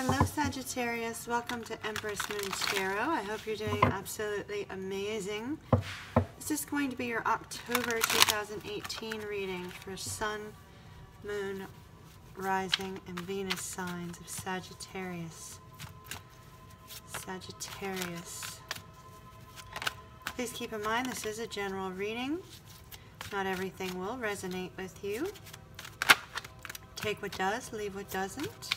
Hello Sagittarius, welcome to Empress Moon Tarot. I hope you're doing absolutely amazing. This is going to be your October 2018 reading for Sun, Moon, Rising, and Venus signs of Sagittarius. Sagittarius. Please keep in mind this is a general reading. Not everything will resonate with you. Take what does, leave what doesn't.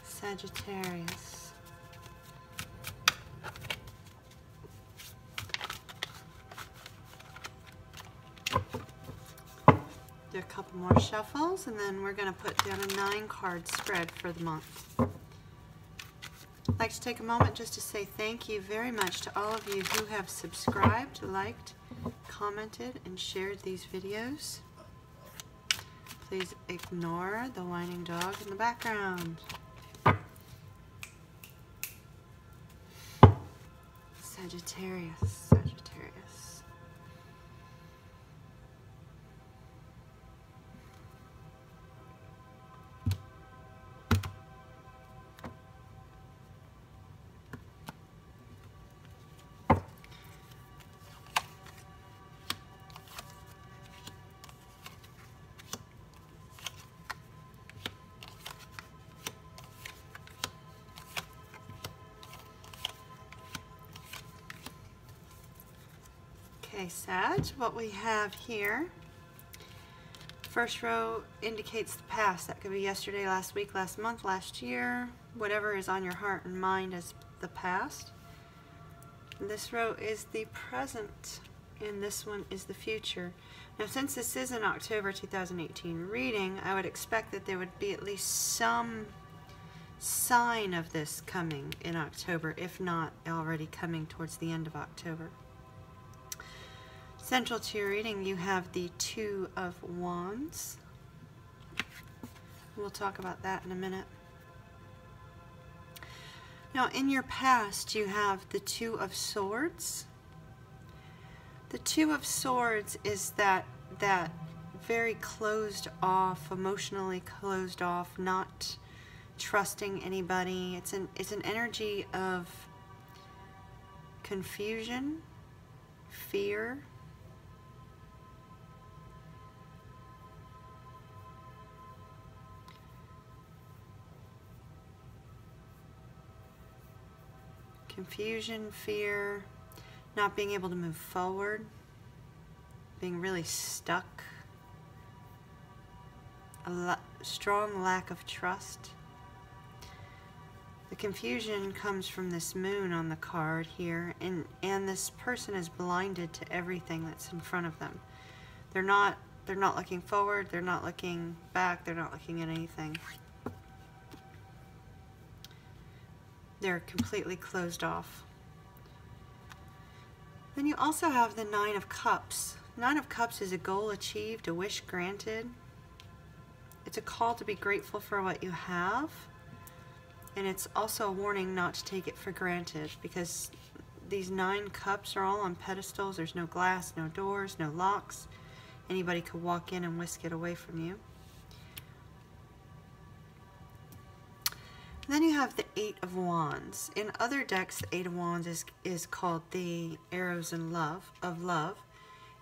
Sagittarius. Do a couple more shuffles and then we're going to put down a 9-card spread for the month. I'd like to take a moment just to say thank you very much to all of you who have subscribed, liked, commented, and shared these videos. Please ignore the whining dog in the background. Sagittarius, Sagittarius. Okay, Sag, what we have here, first row indicates the past. That could be yesterday, last week, last month, last year, whatever is on your heart and mind as the past. This row is the present, and this one is the future. Now, since this is an October 2018 reading, I would expect that there would be at least some sign of this coming in October, if not already coming towards the end of October. Central to your reading, you have the Two of Wands. We'll talk about that in a minute. Now, in your past, you have the Two of Swords. The Two of Swords is that very closed off, emotionally closed off, not trusting anybody. It's an energy of confusion, fear. Confusion, fear, not being able to move forward, being really stuck, a strong lack of trust. The confusion comes from this moon on the card here, and this person is blinded to everything that's in front of them. They're not looking forward, they're not looking back, they're not looking at anything. They're completely closed off. Then you also have the Nine of Cups. Nine of Cups is a goal achieved, a wish granted. It's a call to be grateful for what you have. And it's also a warning not to take it for granted, because these 9 cups are all on pedestals. There's no glass, no doors, no locks. Anybody could walk in and whisk it away from you. Then you have the Eight of Wands. In other decks, the Eight of Wands is called the Arrows of Love.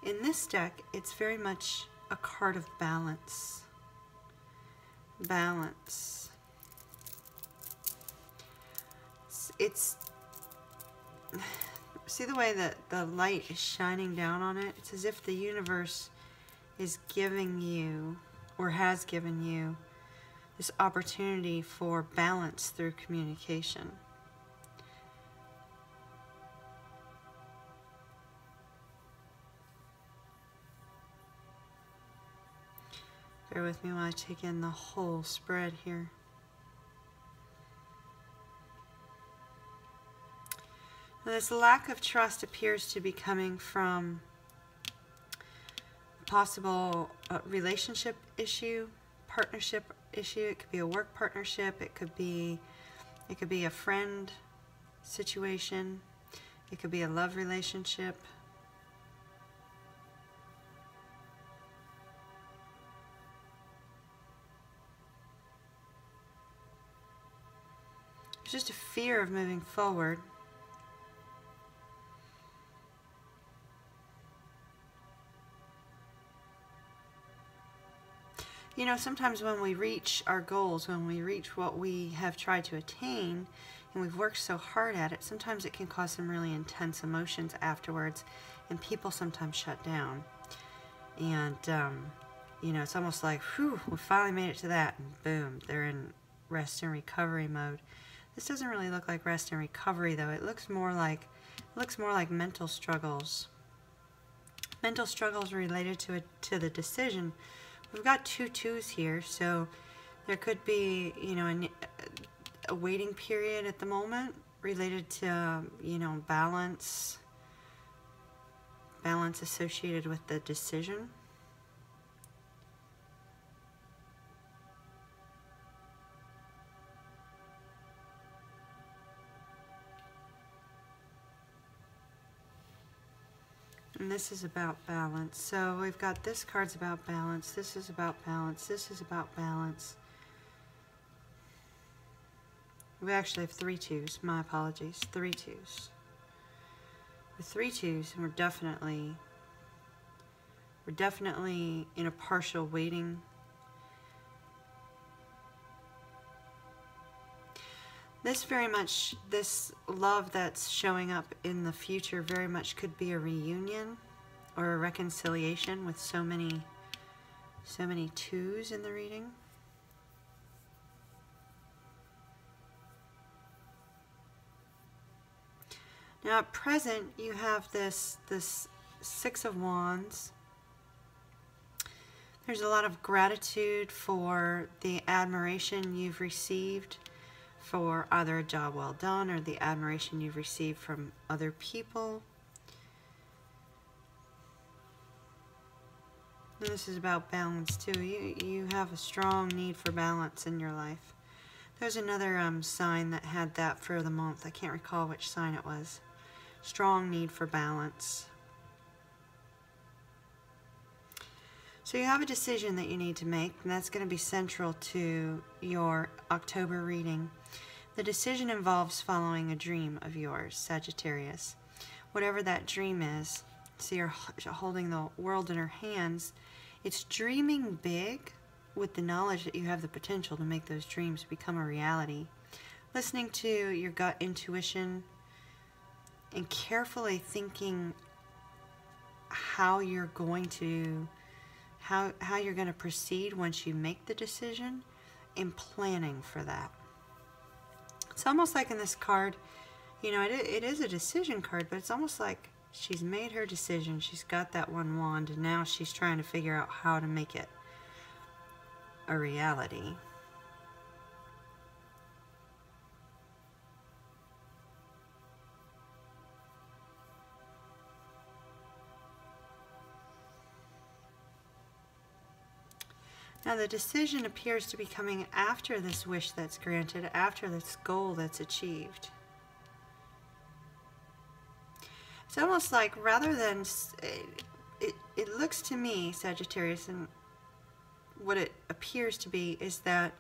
In this deck, it's very much a card of balance. Balance. It's see the way that the light is shining down on it? It's as if the universe is giving you, or has given you, this opportunity for balance through communication. Bear with me while I take in the whole spread here. Now, this lack of trust appears to be coming from possible relationship issue, partnership issue. It could be a work partnership. It could be a friend situation. It could be a love relationship. It's just a fear of moving forward. You know, sometimes when we reach our goals, when we reach what we have tried to attain, and we've worked so hard at it, sometimes it can cause some really intense emotions afterwards, and people sometimes shut down. And, you know, it's almost like, whew, we finally made it to that, and boom, they're in rest and recovery mode. This doesn't really look like rest and recovery, though. It looks more like mental struggles. Mental struggles related to the decision. We've got 2 twos here, so there could be, you know, a waiting period at the moment related to, you know, balance associated with the decision. And this is about balance. So we've got this card's about balance. This is about balance. This is about balance. We actually have 3 twos. My apologies. 3 twos. With 3 twos, and we're definitely in a partial waiting. This love that's showing up in the future very much could be a reunion or a reconciliation with so many twos in the reading. Now at present you have this 6 of Wands. There's a lot of gratitude for the admiration you've received for either a job well done or the admiration you've received from other people. And this is about balance too. You have a strong need for balance in your life. There's another sign that had that for the month. I can't recall which sign it was. Strong need for balance. So you have a decision that you need to make, and that's going to be central to your October reading. The decision involves following a dream of yours, Sagittarius. Whatever that dream is, so you're holding the world in her hands. It's dreaming big with the knowledge that you have the potential to make those dreams become a reality. Listening to your gut intuition and carefully thinking how you're going to proceed once you make the decision, and planning for that. It's almost like in this card, you know, it is a decision card, but it's almost like she's made her decision. She's got that 1 wand, and now she's trying to figure out how to make it a reality. Now the decision appears to be coming after this wish that's granted, after this goal that's achieved. It's almost like rather than, it looks to me, Sagittarius, and what it appears to be is that,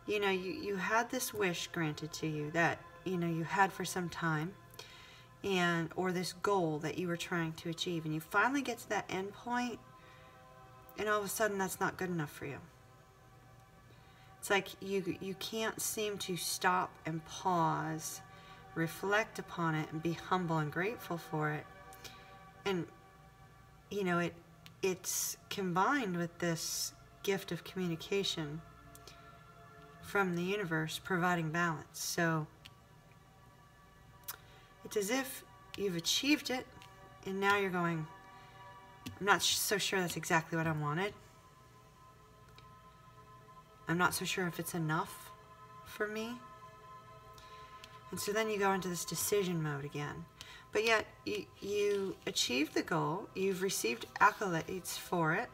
you know, you had this wish granted to you that, you know, you had for some time, or this goal that you were trying to achieve, and you finally get to that end point, and all of a sudden that's not good enough for you. It's like you can't seem to stop and pause, reflect upon it, and be humble and grateful for it. And you know, it's combined with this gift of communication from the universe providing balance. So it's as if you've achieved it, and now you're going, I'm not so sure that's exactly what I wanted. I'm not so sure if it's enough for me. And so then you go into this decision mode again. But yet, you achieved the goal, you've received accolades for it,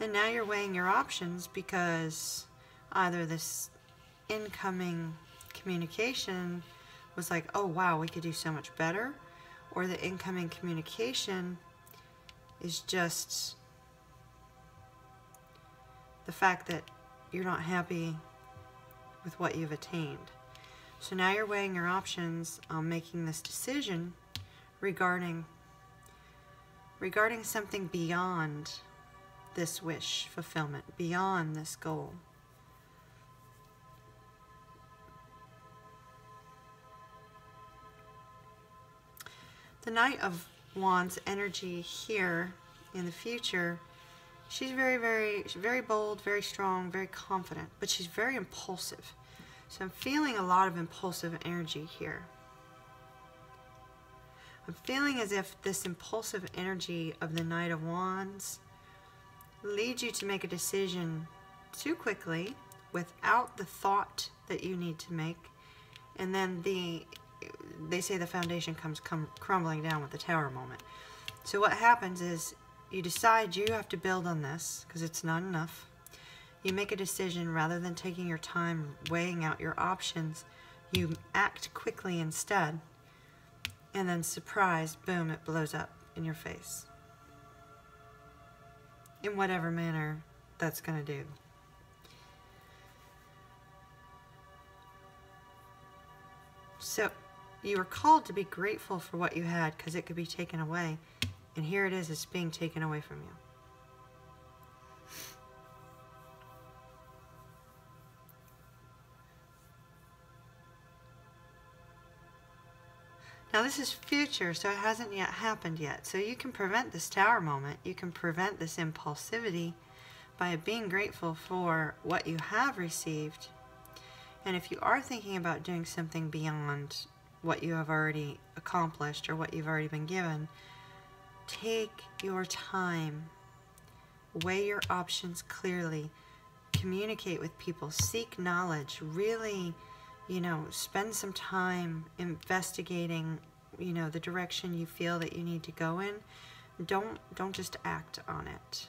and now you're weighing your options because either this incoming communication was like, oh wow, we could do so much better, or the incoming communication is just the fact that you're not happy with what you've attained. So now you're weighing your options on making this decision regarding something beyond this wish fulfillment, beyond this goal. The Knight of Wands energy here in the future, she's very bold, very strong, very confident, but she's very impulsive. So I'm feeling a lot of impulsive energy here. I'm feeling as if this impulsive energy of the Knight of Wands leads you to make a decision too quickly without the thought that you need to make, and then they say the foundation comes crumbling down with the Tower moment. So what happens is you decide you have to build on this because it's not enough. You make a decision rather than taking your time weighing out your options. You act quickly instead, and then surprise, boom, it blows up in your face. In whatever manner that's going to do. So you are called to be grateful for what you had because it could be taken away. And here it is, it's being taken away from you. Now this is future, so it hasn't yet happened yet. So you can prevent this Tower moment. You can prevent this impulsivity by being grateful for what you have received. And if you are thinking about doing something beyond what you have already accomplished or what you've already been given, take your time. Weigh your options clearly. Communicate with people. Seek knowledge. Really, spend some time investigating, the direction you feel that you need to go in. Don't just act on it.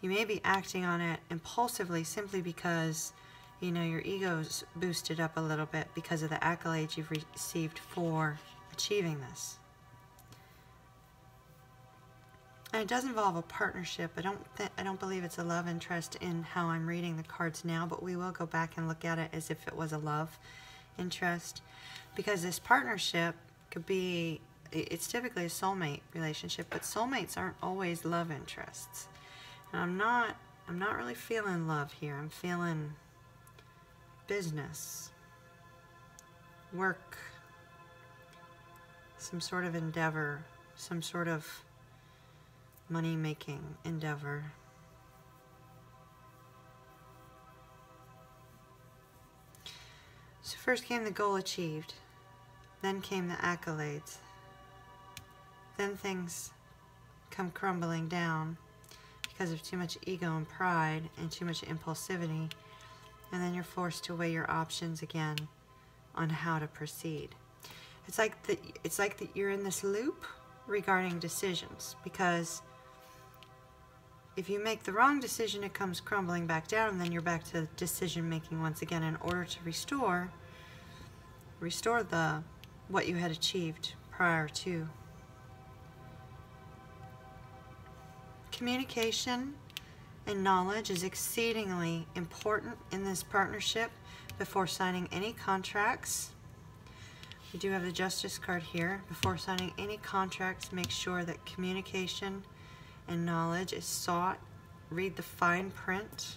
You may be acting on it impulsively simply because, your ego's boosted up a little bit because of the accolades you've received for achieving this. And it does involve a partnership. I don't believe it's a love interest in how I'm reading the cards now, but we will go back and look at it as if it was a love interest, because this partnership could be, it's typically a soulmate relationship, but soulmates aren't always love interests. And I'm not really feeling love here. I'm feeling business, work, some sort of endeavor, some sort of money-making endeavor. So first came the goal achieved, then came the accolades, then things come crumbling down because of too much ego and pride and too much impulsivity, and then you're forced to weigh your options again on how to proceed. It's like that you're in this loop regarding decisions, because if you make the wrong decision, it comes crumbling back down, and then you're back to decision making once again in order to restore what you had achieved prior to. Communication and knowledge is exceedingly important in this partnership before signing any contracts. We do have the Justice card here. Before signing any contracts, make sure that communication and knowledge is sought. Read the fine print.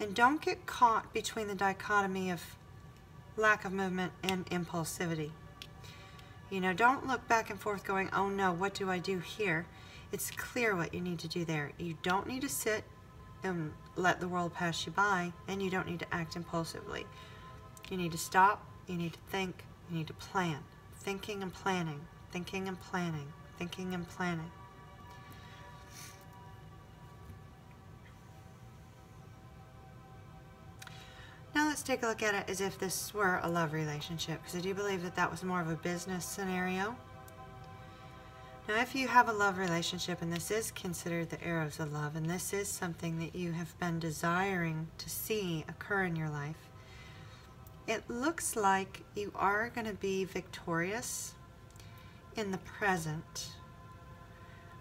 And don't get caught between the dichotomy of lack of movement and impulsivity. Don't look back and forth going, oh no, what do I do here? It's clear what you need to do there. You don't need to sit and let the world pass you by, and you don't need to act impulsively. You need to stop, you need to think, you need to plan. Thinking and planning, thinking and planning, thinking and planning. Now let's take a look at it as if this were a love relationship, because I do believe that that was more of a business scenario. Now if you have a love relationship, and this is considered the arrows of love, and this is something that you have been desiring to see occur in your life, it looks like you are going to be victorious in the present,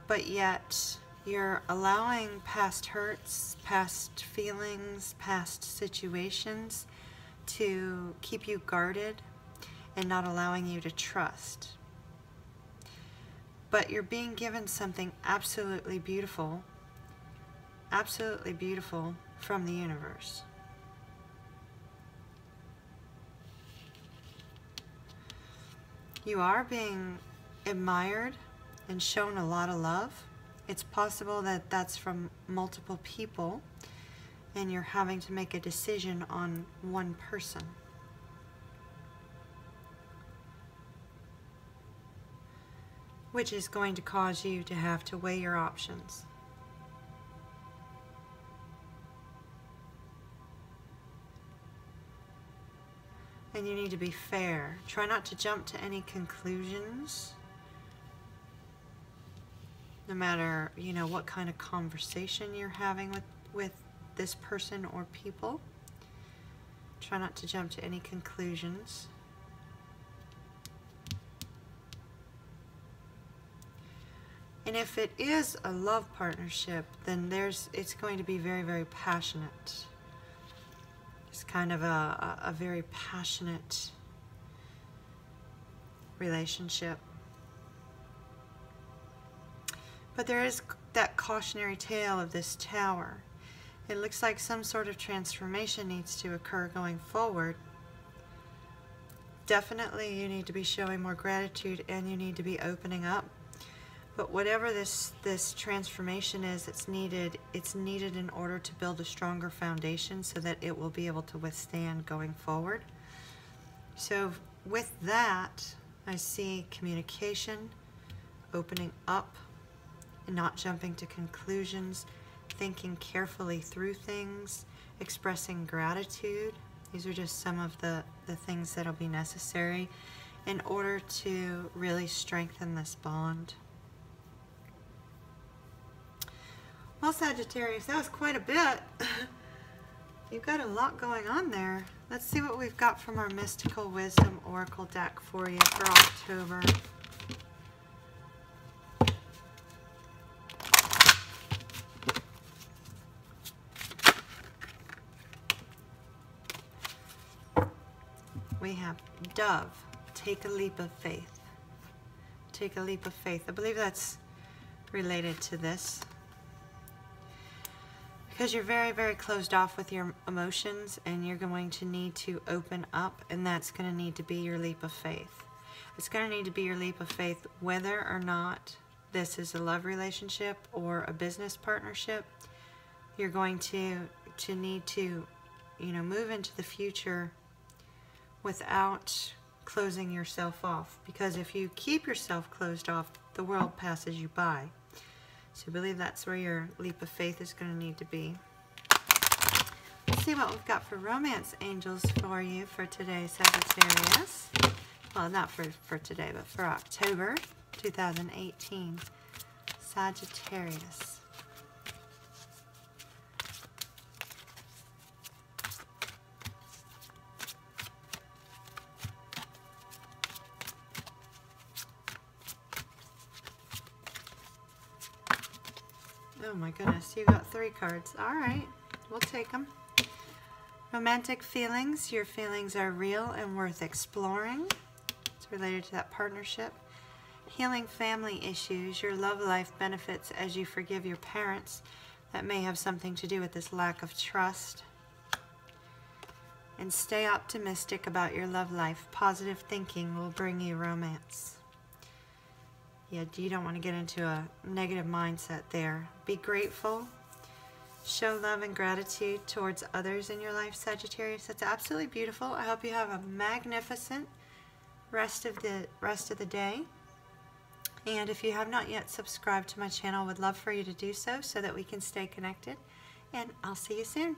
but yet you're allowing past hurts, past feelings, past situations to keep you guarded and not allowing you to trust. But you're being given something absolutely beautiful from the universe. You are being admired and shown a lot of love. It's possible that that's from multiple people and you're having to make a decision on one person. Which is going to cause you to have to weigh your options. And you need to be fair. Try not to jump to any conclusions. No matter, you know, what kind of conversation you're having with this person or people. Try not to jump to any conclusions. And if it is a love partnership, then it's going to be very, very passionate. It's kind of a very passionate relationship. But there is that cautionary tale of this Tower. It looks like some sort of transformation needs to occur going forward. Definitely you need to be showing more gratitude and you need to be opening up. But whatever this transformation is, it's needed in order to build a stronger foundation so that it will be able to withstand going forward. So with that, I see communication, opening up, and not jumping to conclusions, thinking carefully through things, expressing gratitude. These are just some of the things that will be necessary in order to really strengthen this bond. Well, Sagittarius, that was quite a bit. You've got a lot going on there. Let's see what we've got from our Mystical Wisdom Oracle deck for you for October. We have Dove, take a leap of faith. Take a leap of faith. I believe that's related to this. Because you're very, very closed off with your emotions and you're going to need to open up, and that's going to need to be your leap of faith. It's going to need to be your leap of faith whether or not this is a love relationship or a business partnership. You're going to need to, you know, move into the future without closing yourself off. Because if you keep yourself closed off, the world passes you by. So I believe that's where your leap of faith is going to need to be. Let's see what we've got for romance angels for you for today, Sagittarius. Well, not for today, but for October 2018. Sagittarius. Oh my goodness, you got 3 cards. All right, we'll take them. Romantic feelings. Your feelings are real and worth exploring. It's related to that partnership. Healing family issues. Your love life benefits as you forgive your parents. That may have something to do with this lack of trust. And stay optimistic about your love life. Positive thinking will bring you romance. Yeah, you don't want to get into a negative mindset there. Be grateful. Show love and gratitude towards others in your life, Sagittarius. That's absolutely beautiful. I hope you have a magnificent rest of the day. And if you have not yet subscribed to my channel, I would love for you to do so that we can stay connected. And I'll see you soon.